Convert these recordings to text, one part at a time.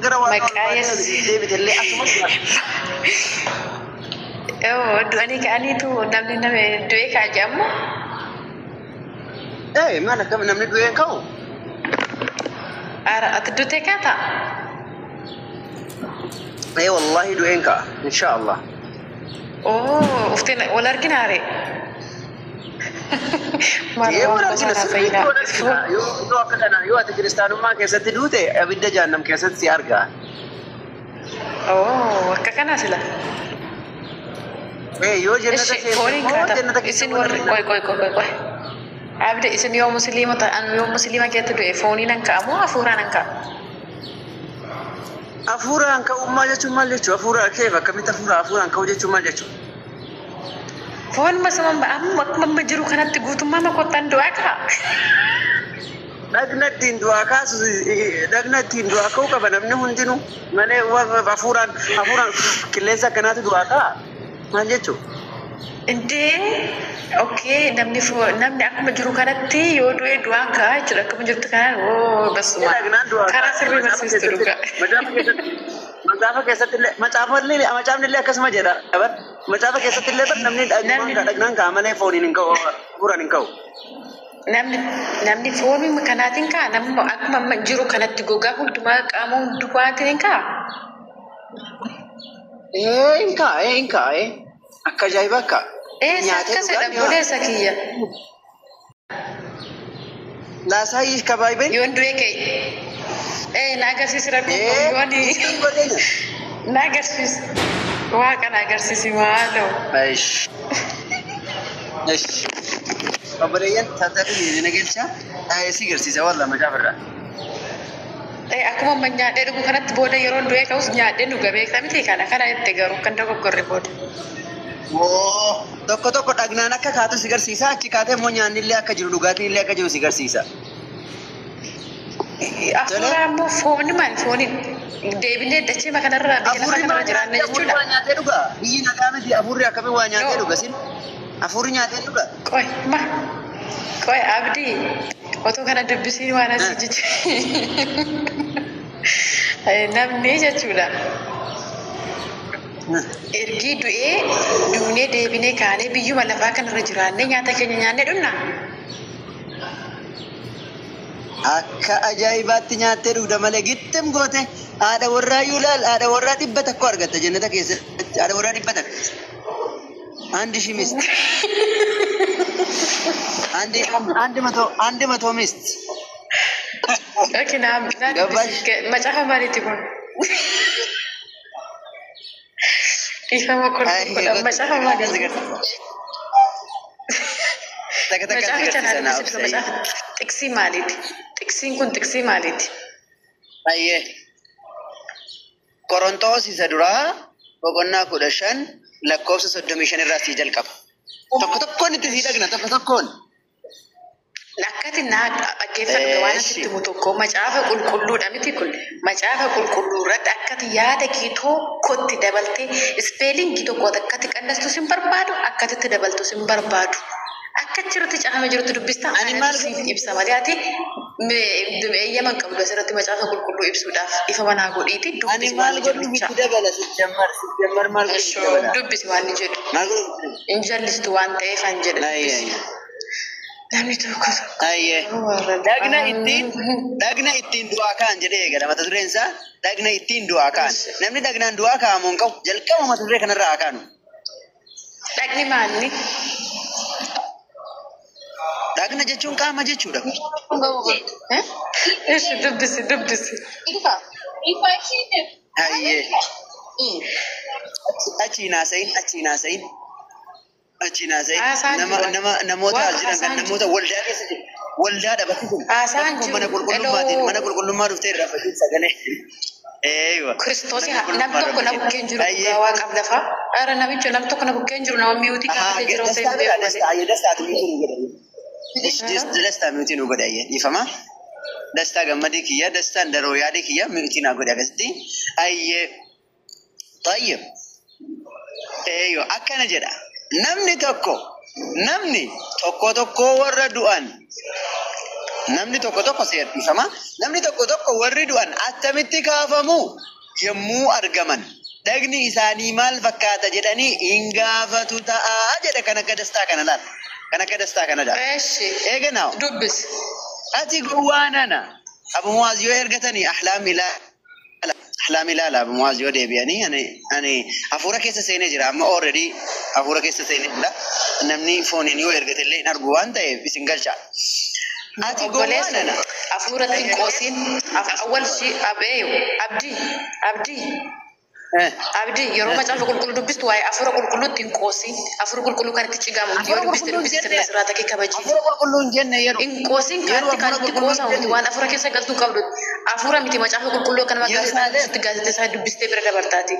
gara waan Maqaayas. deebitellee asuma Du'anii ka'aniitu namni nama du'ee ka'a jedhamu. maal akkam namni du'een ka'u? Ati duutee kaata? Wallahi du'een ka'a inshaallah. Uftiin wal arginaare. Yoo akka kanaan yoo ati kiristaanummaa keessatti duute abidda jahannam keessatti si argaa. Akka kanaa sila. Yoo jannata Fooniin kaata. Isin warri qoy. Abdi isin yoo musliima ta'an yoo musliima keessa du'e fooniin an ka'a moo hafuuraan an ka'a? Hafuuraan ka'ummaa jechuun maal jechuudha? Hafuuraan keef akkamitti hafuuraan ka'u jechuun maal jechuudha? Foon amma jiru kanatti guutummaa makottaan du'aa ka'a. Dhagna ittiin du'aa kaasu dhagna ittiin du'aa ka'u qaba namni hundinuu malee hafuuraan qilleensa akkanaatu du'aa ka'a maal jechuudha? Namni akkuma jiru kanatti yoo du'e du'aan ka'a jechuudha. Akkuma jirtu kanaan basuma karaa sirrii barsiistu dhugaa. Macaafa keessatti illee macaafni illee akkasuma jedha. Macaafa keessatti illee namni dhagnaan ka'a malee fooniin hin ka'u hafuuraan hin ka'u. Namni foonii kanaatiin ka'a namni akkuma jiru kanatti gogaa hundumaa qaama hundumaatiin hin ka'a. Hin ka'a. Akka ajaa'iba akka. Akkasidha boleessa kiyya. Laasaayii kabaayibee. Yoon du'ee ka'e. Na agarsiisi rabbiin yooni. Na agarsiisi. Waaqa na agarsiisi maaloo. Obboleeyyan taataafi na galcha. Si agarsiisa walaa macaafarraa. Akkuma amma nyaadhee dhugu kanatti booda yeroo du'ee ka'us nyaadhee dhuga beektaa miti kana itti garuu kan dogoggorre booda. Tokko dhagnaan akka kaatu si agarsiisa. Achi kaatee immoo nyaanni illee akka jiru dhugaatiin illee akka jiru si agarsiisa. Afuuraa immoo fooniin deebinee dachee makanarraa biyya lafa kanarra jiraanne jechuudha. Afuurri nyaatee dhugaa. Biyyi nagaa miti afuurri akkamiin waa nyaatee dhuga sin? Afuurri nyaatee dhuga. Qoy abdii otoo kana dubbisiin waan asii jechuudha. Namni jechuudha. Ergii du'ee duunee deebinee kaanee biyyuma lafaa kanarra jiraannee nyaata keenya nyaannee dhumna. Akka ajaa'ibaatti nyaattee dhugda malee gittim goote haadha warraa yoo ilaal haadha warraa 100 argatta jannata keessatti haadha warraa 100. Andi shimist. Andi mato mist. Macaafa maaliiti kun? Ifama kun macaafa maaliiti? Macaaficha Tiksi maaliiti? Tiksiin kun tiksi maaliiti? Ayyee. Qorontoos isa duraa boqonnaa 15 lakkoofsa 35 irraa sii jalqaba. Tokkoon itti sii dhagna tokkoon. Akkati dhaggeeffadhu waan asitti himu tokko macaafa qulqulluudha miti kun macaafa qulqulluu irratti akkati yaada kee tokkotti dabaltee ispeelingii tokko akkati qannastu sin barbaadu akkatitti dabaltu sin barbaadu. Akka achirratti caafame jirutti dubbista. Ani maal ibsa malee ati eeyyaman qabdu asirratti macaafa qulqulluu ibsuudhaaf ifa manaa godhiiti dubbisi waan jedhu bicha. Sijammar maal godhu dubbisi waan jedhu. Injallistu waan ta'eef an jedhe dubbisi. Namni tokko dhagna ittiin du'aa ka'an jedhee eegala mata dureen isaa dhagna ittiin du'aa ka'an namni dhagnaan du'aa ka'amuun qabu jalqaba mata duree kanarraa haa kaanu. Dhagni maalni? Dhagna jechuun qaama jechuudha. Dubbisi. Hayyee. Achiin haasa'iin. Namoota as jiran kan namoota waldaa keessa jiru. Waldaadha bakki kun. Mana qulqullummaa dhuftee irraa fayyadu sagalee. Kiristoosii nam tokko na bukkeen jiru waa qabdafa. Ara namichi nam tokko na bukkeen jiru nama mi'uutii kan jiru Dastaa mi'uutii nu godha ifama. Dastaa gammadii kiyya dastaan daroo yaadii kiyya mi'uutii na godha akkasitti. Ayyee. Tayyib. Akkana jedha. Namni tokko warra du'an namni tokko seerfama namni tokko warri du'an attamitti kaafamu yommuu argaman dagni isaanii maal fakkaata jedhanii hin gaafatu ta'a jedha kan akka dastaa kana laal kan akka dastaa kana laal eeganaa dubbis ati gowwaanana abu muaz yoo ergatanii ahlaami laala abu muaz yoo deebi'anii ani hafuura keessa seenee jira amma already hafuura keessa seenee jira namni fooniin yoo ergatellee hin argu waan ta'eef isin galcha ati gowwaanana hafuura xiqqoosiin awwal shi abdii Abdi yeroo macaafa qulqulluu dubbistu waa'ee hafuura qulqulluutti hin qoosin hafuura qulqulluu kan itti cigamu yoo dubbiste sirraata kee kabaji hafuura qulqulluu hin jenne yeroo hin qoosin kan itti qoosamu miti waan hafuura keessa galtuu qabdu hafuura miti macaafa qulqulluu kan magaasitti gaazexeessaa dubbistee bira dabartaati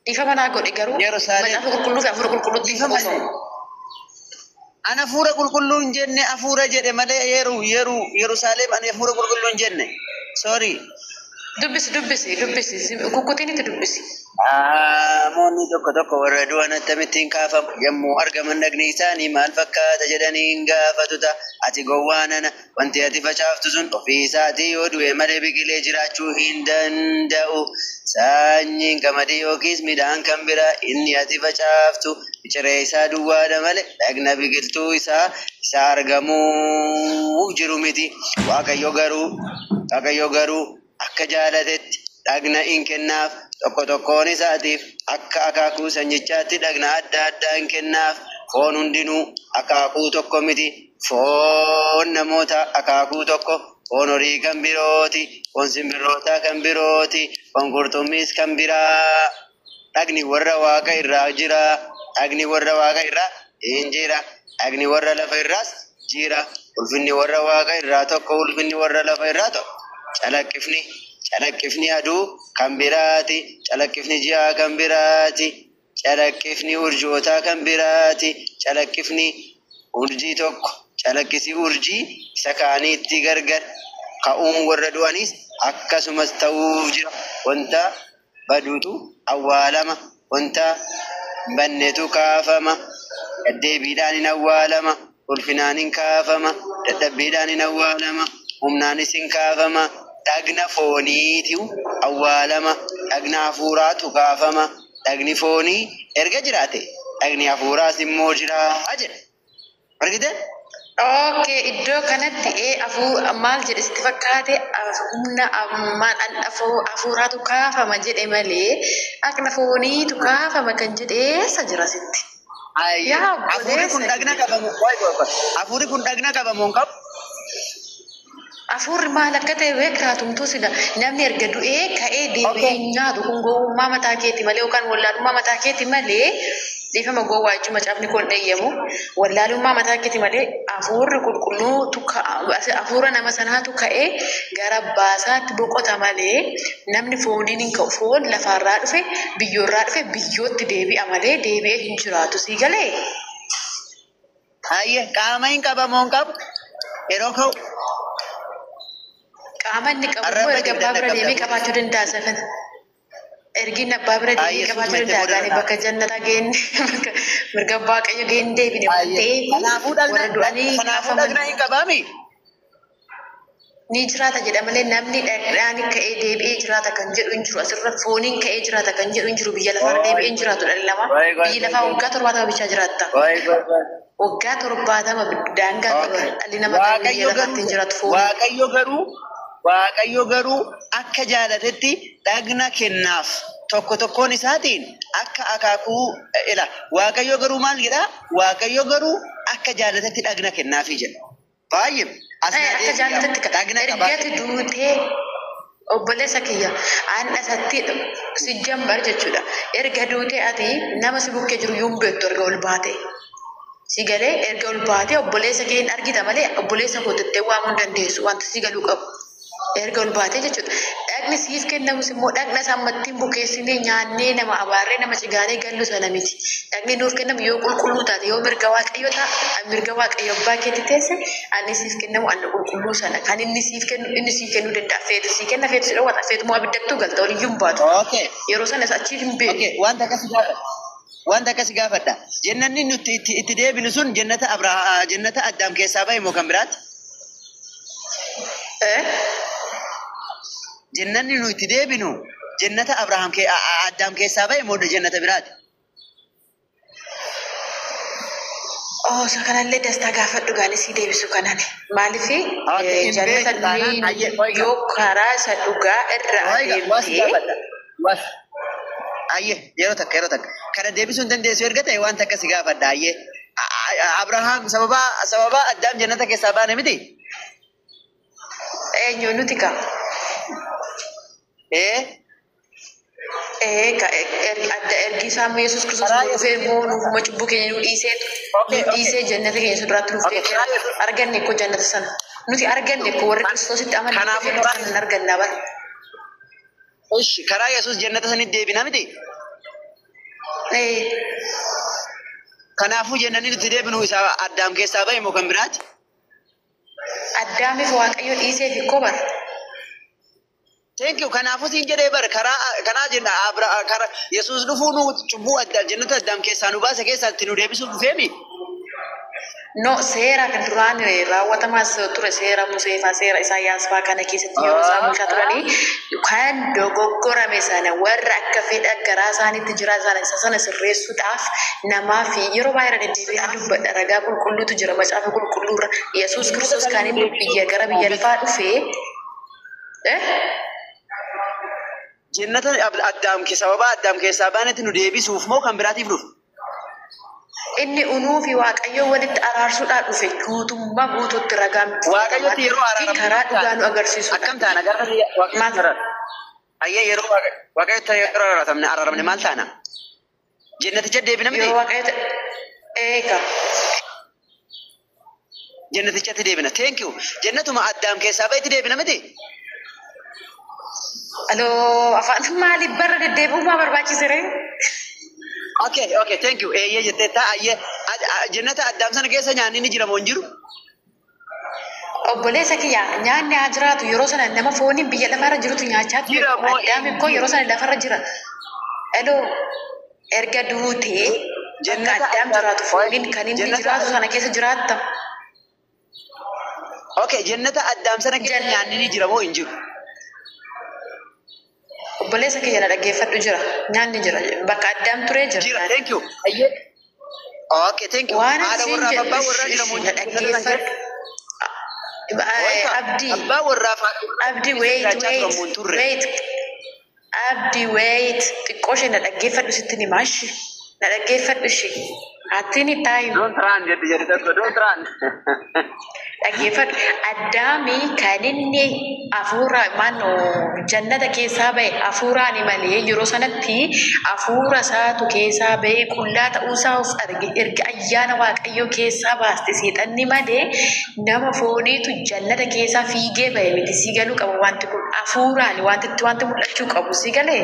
dhiifa manaa godhe garuu macaafa qulqulluu fi hafuura qulqulluutti hin qoosamu. Ana hafuura qulqulluu hin jenne hafuura jedhe malee Yerusaalem ani hafuura qulqulluu hin jenne sorry. Dubbisi kukkutiin itti dubbisi. Moonni tokko warra du'an akkamittiin kaafamu yommuu argaman dhagni isaanii maal fakkaata jedhanii hin gaafatu ta'a. Ati gowwaanana wanti ati facaaftu sun ofii isaatii yoo du'e malee biqilee jiraachuu hin danda'u. Sanyiin qamadii yookiis midhaan kan biraa inni ati facaaftu ciree isaa duwwaadha malee dhagna biqiltuu isaa argamuu jiru miti. Waaqayyo garuu akka jaalatetti dhagna hin kennaaf tokkoon isaatiif akka akaakuu sanyichaatti dhagna adda hin kennaaf foon hundinuu akaakuu tokko miti foon namoota akaakuu tokko foon horii kan birooti foon simbirrootaa kan birooti foon qurxummiis kan biraa dhagni warra waaqa irraa jira dhagni warra waaqa irraa hin jira dhagni warra lafa irraas jira ulfinni warra waaqa irraa tokko ulfinni warra lafa irraa tokko. Calaqqifni aduu kan biraati, calaqqifni ji'aa kan biraati, calaqqifni urjootaa kan biraati, calaqqifni urjii tokko, calaqqisi urjii isa kaaniitti gargar ka'uun warra du'anis akkasumas ta'uuf jira. Wanta baduutu awwaalama, wanta banneetu kaafama, deddeebiidhaan hin awwaalama, ulfinaan hin kaafama, dadhabbiidhaan hin awwaalama, humnaanis hin kaafama. Dhagna fooniitu awwaalama, dhagna hafuuraatu kaafama, dhagni foonii erga jiraate dhagni hafuuraas immoo jiraa jedha. Argite? Okay, iddoo kanatti maal jedhe sitti fakkaate humna hafuuraatu kaafama jedhe malee dhagna fooniitu kaafama kan jedhe eessa jira sitti? Hafuurri kun dhagna qabamu hafuurri kun dhagna qabamu hin qabu. Hafuurri maal akka ta'e beekaatumtuu sila namni erga du'ee ka'ee deebi'ee nyaatu kun gowwummaa mataa keeti malee yookaan wallaalummaa mataa keeti malee dhiifama gowwaa jechuun macaafni kun dheeyyamu wallaalummaa mataa keeti malee hafuurri qulqulluutu hafuura nama sanaatu ka'ee gara baasaatti boqota malee namni fooniin hin ka'u foon lafarraa dhufe biyyoorraa dhufe biyyootti deebi'a malee deebi'ee hin jiraatu sii galee. Hayyee qaama hin qabamoo hin qabu yeroo ka'u. Qaama inni qabu erga abbaa bira deemee qabaachuu danda'a sana. Ergi abbaa bira deemee qabaachuu danda'a gaanii bakka jannataa geenne mirga waaqayyo geenne deebine ta'ee warra du'anii dhagna hin qabaami. Ni jiraata jedha malee namni dhagdhaan ka'ee deebi'ee jiraata kan jedhu hin jiru asirra fooniin ka'ee jiraata kan jedhu hin jiru biyya lafaarra deebi'ee hin jiraatu dhalli namaa biyyi lafaa waggaa 70 bichaa jiraatta. Waggaa 70 daangaa dhalli namaa kan biyya lafaatti hin jiraatu fooniin. Waaqayyo garuu akka jaalatetti dhagna kennaaf tokkoon isaatiin akka akaakuu ila Waaqayyo garuu maal jedha Waaqayyo garuu akka jaalatetti dhagna kennaafii jedha baay'ee akka jaalatetti ergati duutee obboleessa kiyya aan asatti si jambar jechuudha erga duutee ati nama si bukkee jiru yuun beektu erga ol baate si galee erga ol baate obboleessa kee hin argita malee obboleessa koo jettee waamuu dandeessu wanta si galuu qabu. Erga ol baatee jechuudha. Dhagni siif kennamus immoo dhagna sammattiin bukeessinee nyaannee nama abaarree nama cigaalee gallu sana miti. Dhagni nuuf kennamu yoo qulqulluu taate yoo mirga waaqayyo ta'a mirga waaqayyo abbaa keetti teesse ani siif kennamu anna qulqulluu sana kan inni siif kennuu danda'a. Feetu sii kenna feetu si dhoowwata feetu moo abiddattuu galta waliyyuu hin baatu. Yeroo sanas achii hin beeku. Wanta akkasii gaafadha. Jannanni nuti itti deebinu sun jannata Addaam keessaa bahe moo kan biraatti? Eh? Jannanni nu itti deebinu jannata Abrahaam Addaam keessaa ba'e moo jannata biraati? Oh, sakanallee dastaa gaafadhu gaalee sii deebisu kanani. Maaliifi jannata yoo karaa isa dhugaa irraa deemtee. Ayyee yeroo takka kana deebisuu hin dandeessu erga ta'e waan takka si gaafadha ayyee. Abrahaam sababa Addaam jannata keessaa baane miti? Eenyu nuti kaa? Adda ergi isaa Yesuus Kiristoos dhufee immoo cubbuu keenya nu dhiisee jannata keenya isa duraatti dhufee arganne ko jannata sana. Nuti arganne ko warra Kiristoositti amananii arganna bara. Ishi karaa Yesuus jannata sanitti deebina miti? Kanaafuu jennanii nuti deebinu isa Addaam keessaa ba'e moo kan biraati? Addaamiif Waaqayyo dhiisee fi kobar. Thank you. Kanaafuu siin jedhee bar karaa jenna karaa Yesuus dhufuu nu cubbuu jannata Addaam keessaa nu baase keessatti nu deebisuuf dhufeemi. No, seera kan duraan raawwatamas ture seera Musee faa seera Isaayyaas faa kana keessatti yeroo isaan bulchaa turanii kan dogoggorame sana warra akka fedha garaa isaaniitti jira sana sirreessuudhaaf namaa fi yeroo baay'ee deddeebi'ee dubbadha ragaa qulqulluutu jira macaafa qulqulluurra Yesuus Kiristoos kan inni biyya gara biyya lafaa dhufee jannata sababa Addaam keessaa baanetti nu deebisuuf moo kan biraatiif dhufu? Inni unuu fi Waaqayyo walitti araarsuudhaan dhufe guutummaa guutuutti ragaa miti. Waaqayyotti yeroo araaramu karaa dhugaa nu agarsiisu. Akkam taana gaafa ayyee yeroo Waaqayyotti yeroo araaramne maal taana? Jannaticha deebina miti? Yeroo Waaqayyotti eega. Jannatichatti deebina. Thank you. Jannatuma Addaam keessaa ba'etti deebina miti? Aloo afaan maaliif barra deddeebi'ummaa barbaachisere? Okay, thank you. Jettee taa'ee jannata Addaam sana keessa nyaanni ni jira moo hin jiru? Obboleessa kiyyaa nyaanni haa jiraatu yeroo sana nama fooniin biyya lafarra jirutu nyaachaa ture. Addaam koo yeroo sana lafarra jira. Aloo erga duutee akka Addaam jiraatu fooniin kan inni jiraatu sana keessa jiraatta. Okay, jannata Addaam sana keessa nyaanni ni jira moo hin jiru? Obboleessa kiyya na dhaggeeffadhu jira. Nyaanni jira. Bakka Addaam turee jira. Jira, thank you. Okay, thank you. Waan Haadha warraa fi abbaa warraa jira moo hin jiru? Abbaa warraa Abdi wait. Abdi wait. Xiqqoo ishee na dhaggeeffadhu sitti ni maashi. Na dhaggeeffadhu ishee. Ati ni taayu. Don't run, don't run. Dhaggeeffadhu. Addaamii kan inni hafuura jannata keessaa ba'e hafuuraan malee yeroo sanatti hafuura isaatu keessaa ba'e qullaa ta'uusaa of arge erga ayyaana Waaqayyoo keessaa baaste seexanni malee nama fooniitu jannata keessaa fiigee ba'e miti si galuu qaba wanti kun hafuuraan wanti mul'achuu qabu si galee.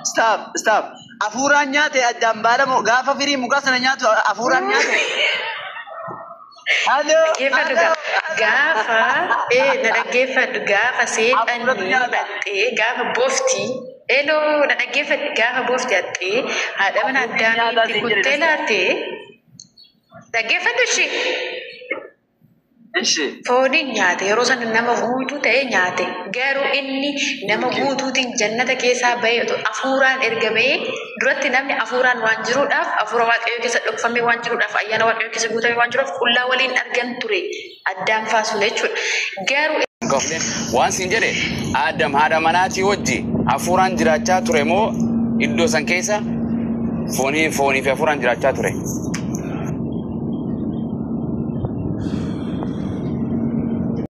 Stop. Hafuuraan nyaate Addaam baalamoo gaafa firii muka sana nyaatu hafuuraan nyaate. Dhaggeeffadhu gaafa seexanni dhattee gaafa booftii na dhaggeeffadhu gaafa booftii hattee haadha mana Addaamiitti kuttee laattee dhaggeeffadhu ishee. Fooniin nyaate yeroo sana nama guutuu ta'e nyaate garuu inni nama guutuutiin jannata keessaa ba'e hafuuraan erga ba'ee duratti namni hafuuraan waan jiruudhaaf hafuura Waaqayyoo keessa dhokfamee waan jiruudhaaf ayyaana Waaqayyoo keessa guutamee waan jiruudhaaf qullaa waliin argan ture Addaam faasuun jechuudha. Garuu waan siin jedhe Addaam haadha manaatii wajji hafuuraan jiraachaa ture moo iddoo san keessa foonii fi hafuuraan jiraachaa ture?